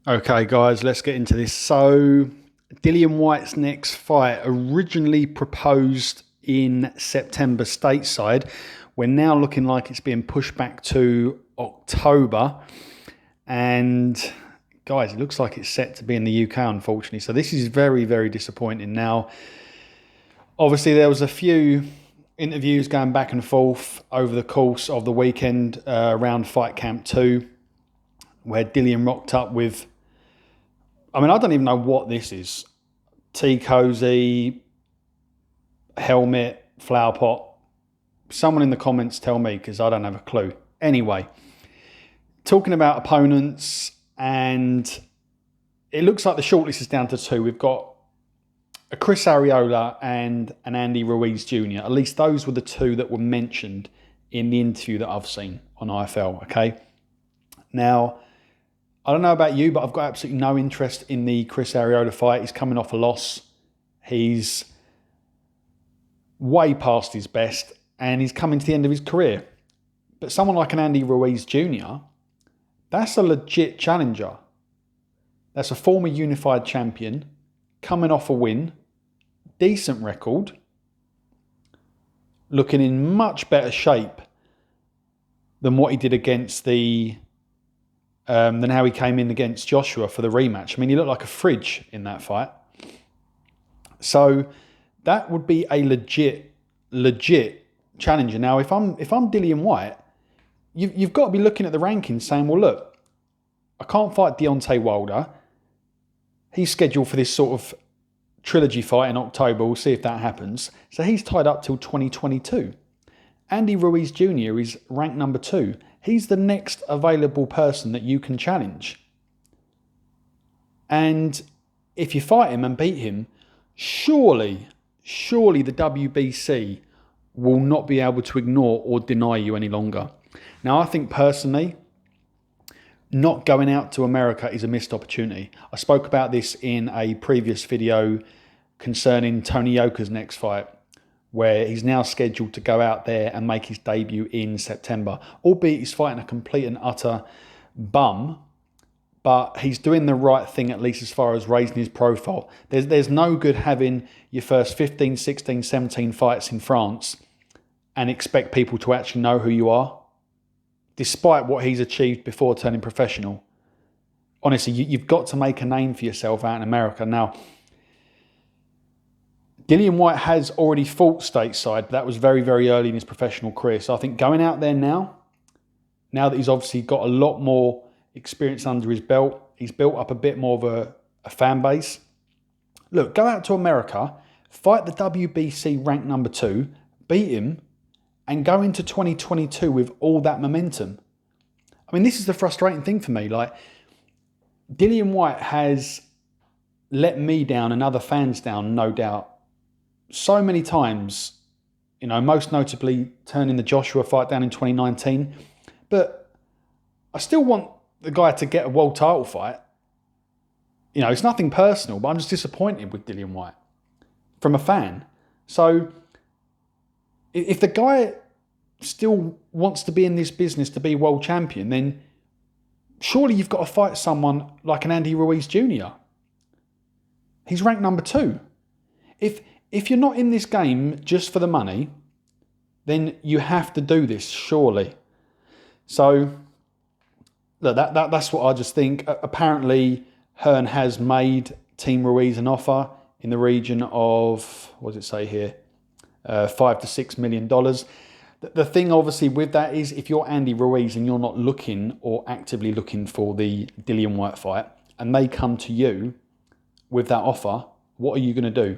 Okay, guys, let's get into this. So, Dillian Whyte's next fight, originally proposed in September stateside, we're now looking like it's being pushed back to October. And, guys, it looks like it's set to be in the UK, unfortunately. So, this is very, very disappointing. Now, obviously, there was a few interviews going back and forth over the course of the weekend around Fight Camp 2, where Dillian rocked up with, I don't even know what this is. Tea cozy, helmet, flower pot. Someone in the comments tell me, because I don't have a clue. Anyway, talking about opponents, and it looks like the shortlist is down to two. We've got a Chris Arreola and an Andy Ruiz Jr. At least those were the two that were mentioned in the interview that I've seen on IFL, okay? Now, I don't know about you, but I've got absolutely no interest in the Chris Arreola fight. He's coming off a loss. He's way past his best, and he's coming to the end of his career. But someone like an Andy Ruiz Jr., that's a legit challenger. That's a former unified champion, coming off a win, decent record, looking in much better shape than what he did against than how he came in against Joshua for the rematch. He looked like a fridge in that fight. So that would be a legit challenger. Now, if I'm Dillian Whyte, you've got to be looking at the rankings saying, well, look, I can't fight Deontay Wilder. He's scheduled for this sort of trilogy fight in October. We'll see if that happens. So he's tied up till 2022. Andy Ruiz Jr. is ranked number 2. He's the next available person that you can challenge. And if you fight him and beat him, surely the WBC will not be able to ignore or deny you any longer. Now, I think personally, not going out to America is a missed opportunity. I spoke about this in a previous video concerning Tony Yoka's next fight, where he's now scheduled to go out there and make his debut in September. Albeit he's fighting a complete and utter bum, but he's doing the right thing, at least as far as raising his profile. There's no good having your first 15, 16, 17 fights in France and expect people to actually know who you are, despite what he's achieved before turning professional. Honestly, you've got to make a name for yourself out in America. Now, Dillian Whyte has already fought stateside, but that was very, very early in his professional career. So I think going out there now that he's obviously got a lot more experience under his belt, he's built up a bit more of a fan base. Look, go out to America, fight the WBC ranked number 2, beat him, and go into 2022 with all that momentum. This is the frustrating thing for me. Like, Dillian Whyte has let me down and other fans down, no doubt, so many times, most notably turning the Joshua fight down in 2019. But I still want the guy to get a world title fight. It's nothing personal, but I'm just disappointed with Dillian Whyte from a fan. So if the guy still wants to be in this business to be world champion, then surely you've got to fight someone like an Andy Ruiz Jr. He's ranked number 2. If you're not in this game just for the money, then you have to do this, surely. So, look, that's what I just think. Apparently, Hearn has made Team Ruiz an offer in the region of, what does it say here, $5 to $6 million. The thing, obviously, with that is if you're Andy Ruiz and you're not looking or actively looking for the Dillian Whyte fight, and they come to you with that offer, what are you going to do?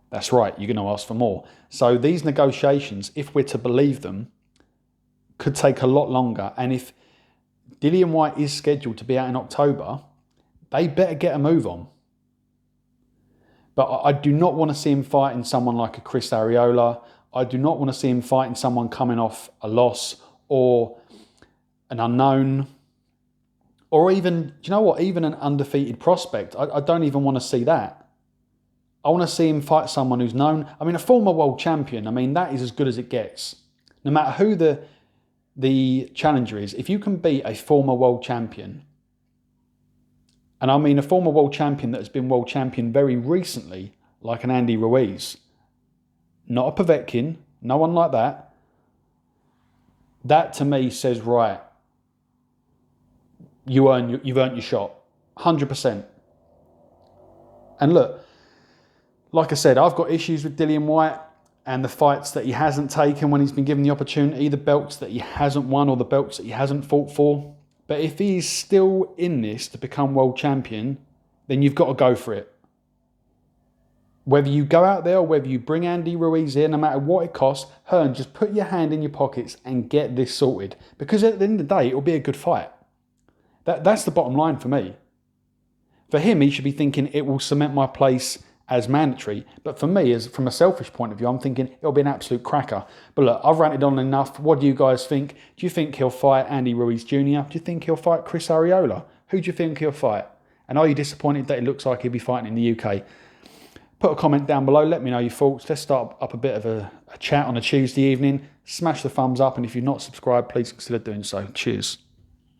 That's right, you're going to ask for more. So these negotiations, if we're to believe them, could take a lot longer. And if Dillian Whyte is scheduled to be out in October, they better get a move on. But I do not want to see him fighting someone like a Chris Arreola. I do not want to see him fighting someone coming off a loss or an unknown. Or even, do you know what, even an undefeated prospect. I don't even want to see that. I want to see him fight someone who's known. A former world champion, that is as good as it gets. No matter who the challenger is, if you can beat a former world champion And I mean a former world champion that has been world champion very recently, like an Andy Ruiz. Not a Povetkin, no one like that. That to me says, right, you've earned your shot, 100%. And look, like I said, I've got issues with Dillian Whyte and the fights that he hasn't taken when he's been given the opportunity, the belts that he hasn't won or the belts that he hasn't fought for. But if he's still in this to become world champion, then you've got to go for it. Whether you go out there or whether you bring Andy Ruiz in, no matter what it costs, Hearn, just put your hand in your pockets and get this sorted. Because at the end of the day, it will be a good fight. That's the bottom line for me. For him, he should be thinking it will cement my place as mandatory. But for me, as from a selfish point of view, I'm thinking it'll be an absolute cracker. But look, I've ranted on enough. What do you guys think? Do you think he'll fight Andy Ruiz Jr.? Do you think he'll fight Chris Arreola? Who do you think he'll fight? And are you disappointed that it looks like he'll be fighting in the UK? Put a comment down below. Let me know your thoughts. Let's start up a bit of a chat on a Tuesday evening. Smash the thumbs up. And if you're not subscribed, please consider doing so. Cheers.